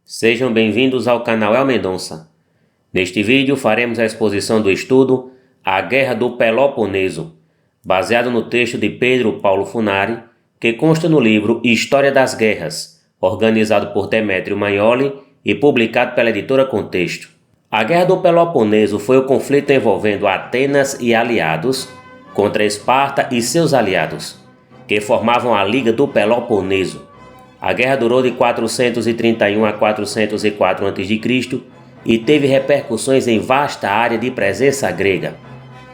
Sejam bem-vindos ao canal El Mendonça. Neste vídeo faremos a exposição do estudo A Guerra do Peloponeso, baseado no texto de Pedro Paulo Funari, que consta no livro História das Guerras, organizado por Demétrio Magnoli e publicado pela editora Contexto. A Guerra do Peloponeso foi o conflito envolvendo Atenas e aliados contra Esparta e seus aliados, que formavam a Liga do Peloponeso. A guerra durou de 431 a 404 a.C. e teve repercussões em vasta área de presença grega.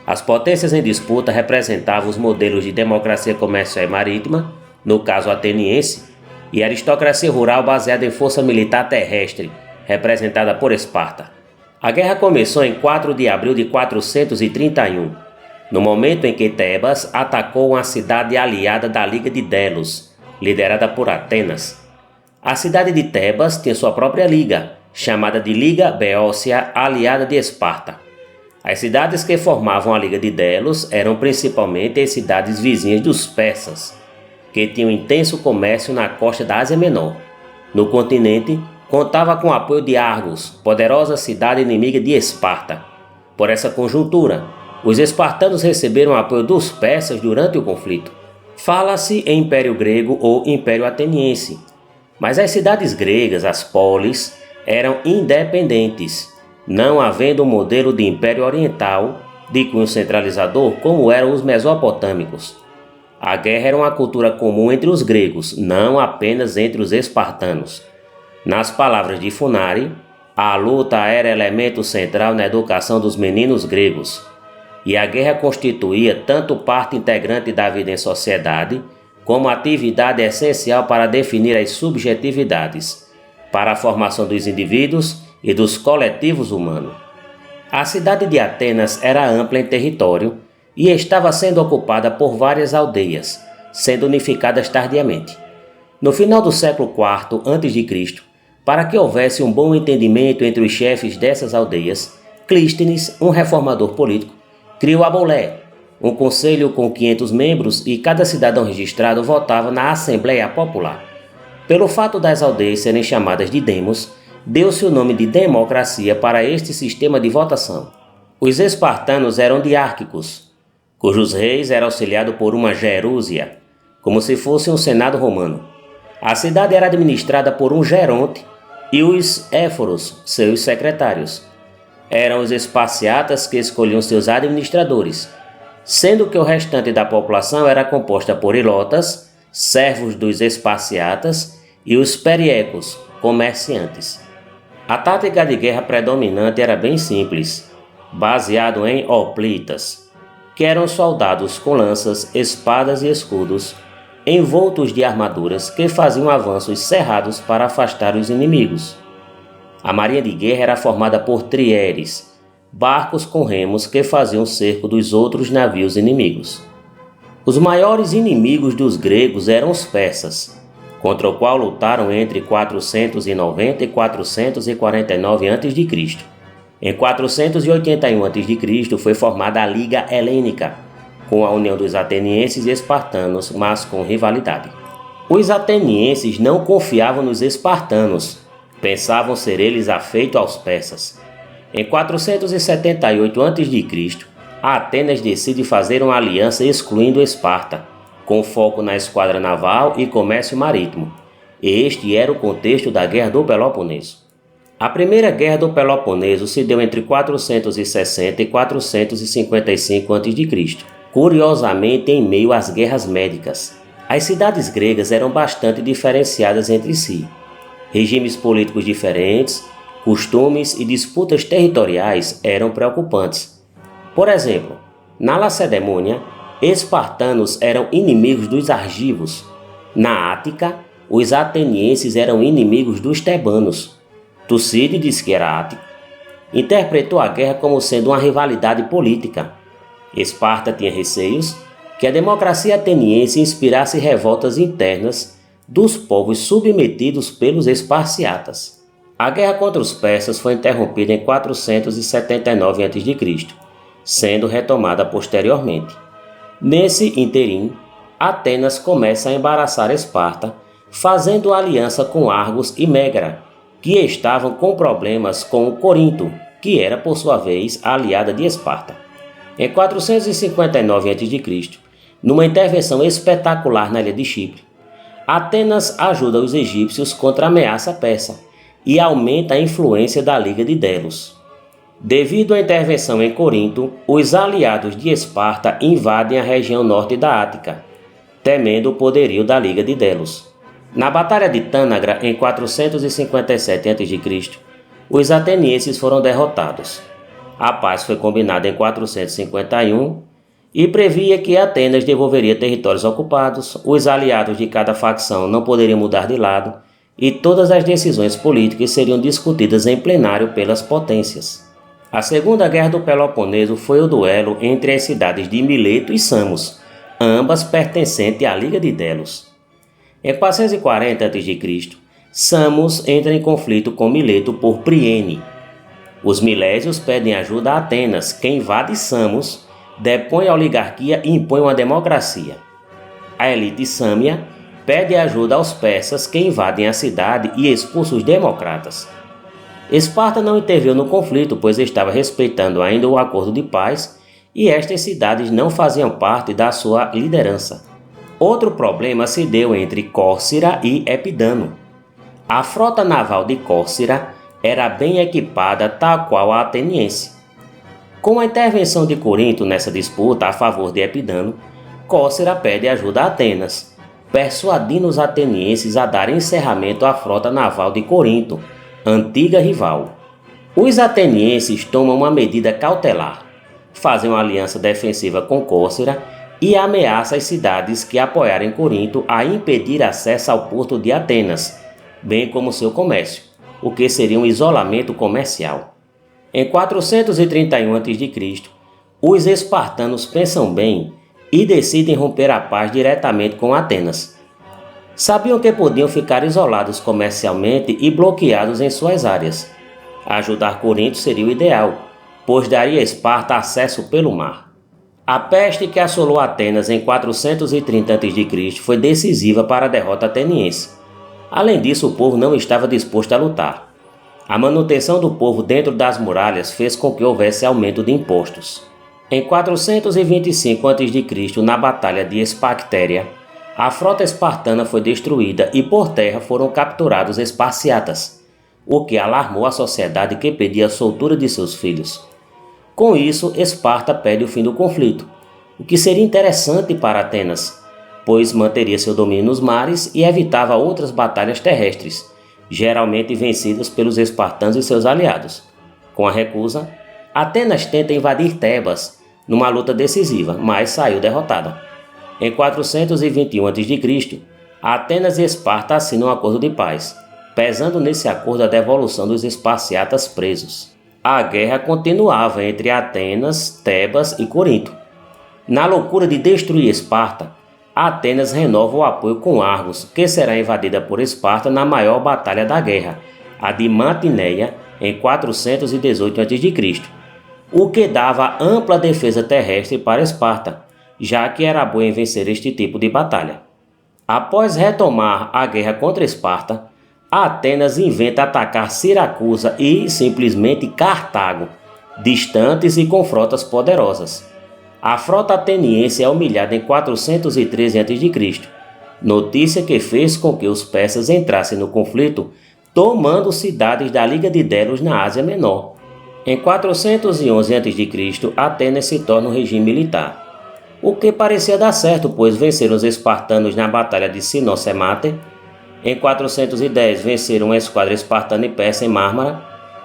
As potências em disputa representavam os modelos de democracia comercial e marítima, no caso ateniense, e aristocracia rural baseada em força militar terrestre, representada por Esparta. A guerra começou em 4 de abril de 431, no momento em que Tebas atacou uma cidade aliada da Liga de Delos, liderada por Atenas. A cidade de Tebas tinha sua própria liga, chamada de Liga Beócia, aliada de Esparta. As cidades que formavam a Liga de Delos eram principalmente as cidades vizinhas dos persas, que tinham intenso comércio na costa da Ásia Menor. No continente, contava com o apoio de Argos, poderosa cidade inimiga de Esparta. Por essa conjuntura, os espartanos receberam o apoio dos persas durante o conflito. Fala-se em Império Grego ou Império Ateniense, mas as cidades gregas, as polis, eram independentes, não havendo um modelo de Império Oriental de cunho centralizador como eram os mesopotâmicos. A guerra era uma cultura comum entre os gregos, não apenas entre os espartanos. Nas palavras de Funari, a luta era elemento central na educação dos meninos gregos. E a guerra constituía tanto parte integrante da vida em sociedade, como atividade essencial para definir as subjetividades, para a formação dos indivíduos e dos coletivos humanos. A cidade de Atenas era ampla em território e estava sendo ocupada por várias aldeias, sendo unificadas tardiamente. No final do século IV a.C., para que houvesse um bom entendimento entre os chefes dessas aldeias, Clístenes, um reformador político, criou a Bolé, um conselho com 500 membros e cada cidadão registrado votava na Assembleia Popular. Pelo fato das aldeias serem chamadas de demos, deu-se o nome de democracia para este sistema de votação. Os espartanos eram diárquicos, cujos reis eram auxiliados por uma gerúsia, como se fosse um senado romano. A cidade era administrada por um geronte e os éforos, seus secretários. Eram os esparciatas que escolhiam seus administradores, sendo que o restante da população era composta por ilotas, servos dos esparciatas, e os periecos, comerciantes. A tática de guerra predominante era bem simples, baseado em hoplitas, que eram soldados com lanças, espadas e escudos, envoltos de armaduras que faziam avanços cerrados para afastar os inimigos. A marinha de guerra era formada por trieres, barcos com remos que faziam cerco dos outros navios inimigos. Os maiores inimigos dos gregos eram os persas, contra o qual lutaram entre 490 e 449 a.C. Em 481 a.C. foi formada a Liga Helênica, com a união dos atenienses e espartanos, mas com rivalidade. Os atenienses não confiavam nos espartanos, pensavam ser eles afeitos aos persas. Em 478 a.C., Atenas decide fazer uma aliança excluindo Esparta, com foco na esquadra naval e comércio marítimo. Este era o contexto da Guerra do Peloponeso. A primeira Guerra do Peloponeso se deu entre 460 e 455 a.C., curiosamente em meio às guerras médicas. As cidades gregas eram bastante diferenciadas entre si. Regimes políticos diferentes, costumes e disputas territoriais eram preocupantes. Por exemplo, na Lacedemônia, espartanos eram inimigos dos argivos. Na Ática, os atenienses eram inimigos dos tebanos. Tucídides, que era ático, interpretou a guerra como sendo uma rivalidade política. Esparta tinha receios que a democracia ateniense inspirasse revoltas internas dos povos submetidos pelos esparciatas. A guerra contra os persas foi interrompida em 479 a.C., sendo retomada posteriormente. Nesse interim, Atenas começa a embaraçar Esparta, fazendo aliança com Argos e Megara, que estavam com problemas com o Corinto, que era, por sua vez, a aliada de Esparta. Em 459 a.C., numa intervenção espetacular na ilha de Chipre, Atenas ajuda os egípcios contra a ameaça persa e aumenta a influência da Liga de Delos. Devido à intervenção em Corinto, os aliados de Esparta invadem a região norte da Ática, temendo o poderio da Liga de Delos. Na Batalha de Tânagra, em 457 a.C., os atenienses foram derrotados. A paz foi combinada em 451 e previa que Atenas devolveria territórios ocupados, os aliados de cada facção não poderiam mudar de lado e todas as decisões políticas seriam discutidas em plenário pelas potências. A Segunda Guerra do Peloponeso foi o duelo entre as cidades de Mileto e Samos, ambas pertencentes à Liga de Delos. Em 440 a.C., Samos entra em conflito com Mileto por Priene. Os milésios pedem ajuda a Atenas, que invade Samos, depõe a oligarquia e impõe uma democracia. A elite sâmia pede ajuda aos persas, que invadem a cidade e expulsam os democratas. Esparta não interveio no conflito, pois estava respeitando ainda o acordo de paz e estas cidades não faziam parte da sua liderança. Outro problema se deu entre Córcira e Epidano. A frota naval de Córcira era bem equipada, tal qual a ateniense. Com a intervenção de Corinto nessa disputa a favor de Epidano, Córcira pede ajuda a Atenas, persuadindo os atenienses a dar encerramento à frota naval de Corinto, antiga rival. Os atenienses tomam uma medida cautelar, fazem uma aliança defensiva com Córcira e ameaçam as cidades que apoiarem Corinto a impedir acesso ao porto de Atenas, bem como seu comércio, o que seria um isolamento comercial. Em 431 a.C., os espartanos pensam bem e decidem romper a paz diretamente com Atenas. Sabiam que podiam ficar isolados comercialmente e bloqueados em suas áreas. Ajudar Corinto seria o ideal, pois daria a Esparta acesso pelo mar. A peste que assolou Atenas em 430 a.C. foi decisiva para a derrota ateniense. Além disso, o povo não estava disposto a lutar. A manutenção do povo dentro das muralhas fez com que houvesse aumento de impostos. Em 425 a.C., na Batalha de Espartéria, a frota espartana foi destruída e por terra foram capturados esparciatas, o que alarmou a sociedade que pedia a soltura de seus filhos. Com isso, Esparta pede o fim do conflito, o que seria interessante para Atenas, pois manteria seu domínio nos mares e evitava outras batalhas terrestres, geralmente vencidas pelos espartanos e seus aliados. Com a recusa, Atenas tenta invadir Tebas numa luta decisiva, mas saiu derrotada. Em 421 a.C., Atenas e Esparta assinam um acordo de paz, pesando nesse acordo a devolução dos esparciatas presos. A guerra continuava entre Atenas, Tebas e Corinto. Na loucura de destruir Esparta, Atenas renova o apoio com Argos, que será invadida por Esparta na maior batalha da guerra, a de Mantineia, em 418 a.C., o que dava ampla defesa terrestre para Esparta, já que era boa em vencer este tipo de batalha. Após retomar a guerra contra Esparta, Atenas inventa atacar Siracusa e, simplesmente, Cartago, distantes e com frotas poderosas. A frota ateniense é humilhada em 413 a.C., notícia que fez com que os persas entrassem no conflito, tomando cidades da Liga de Delos na Ásia Menor. Em 411 a.C., Atenas se torna um regime militar, o que parecia dar certo, pois venceram os espartanos na Batalha de Sinosemate. Em 410, venceram uma esquadra espartana e persa em Mármara,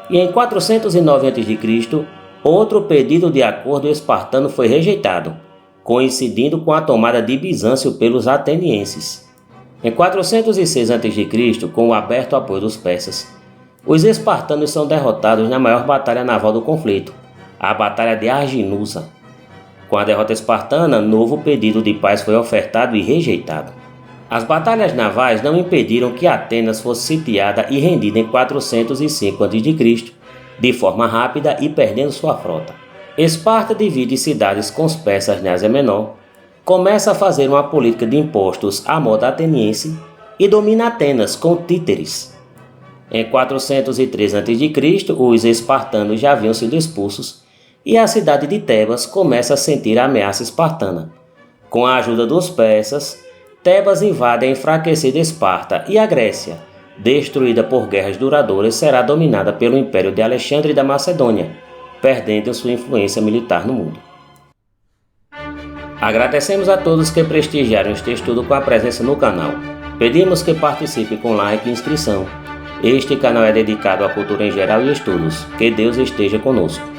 e em 409 a.C., outro pedido de acordo espartano foi rejeitado, coincidindo com a tomada de Bizâncio pelos atenienses. Em 406 a.C., com o aberto apoio dos persas, os espartanos são derrotados na maior batalha naval do conflito, a Batalha de Arginusa. Com a derrota espartana, novo pedido de paz foi ofertado e rejeitado. As batalhas navais não impediram que Atenas fosse sitiada e rendida em 405 a.C., de forma rápida e perdendo sua frota. Esparta divide cidades com os persas na Ásia Menor, começa a fazer uma política de impostos à moda ateniense e domina Atenas com títeres. Em 403 a.C., os espartanos já haviam sido expulsos e a cidade de Tebas começa a sentir a ameaça espartana. Com a ajuda dos persas, Tebas invade a enfraquecida Esparta e a Grécia, destruída por guerras duradouras, será dominada pelo Império de Alexandre da Macedônia, perdendo sua influência militar no mundo. Agradecemos a todos que prestigiaram este estudo com a presença no canal. Pedimos que participe com like e inscrição. Este canal é dedicado à cultura em geral e estudos. Que Deus esteja conosco.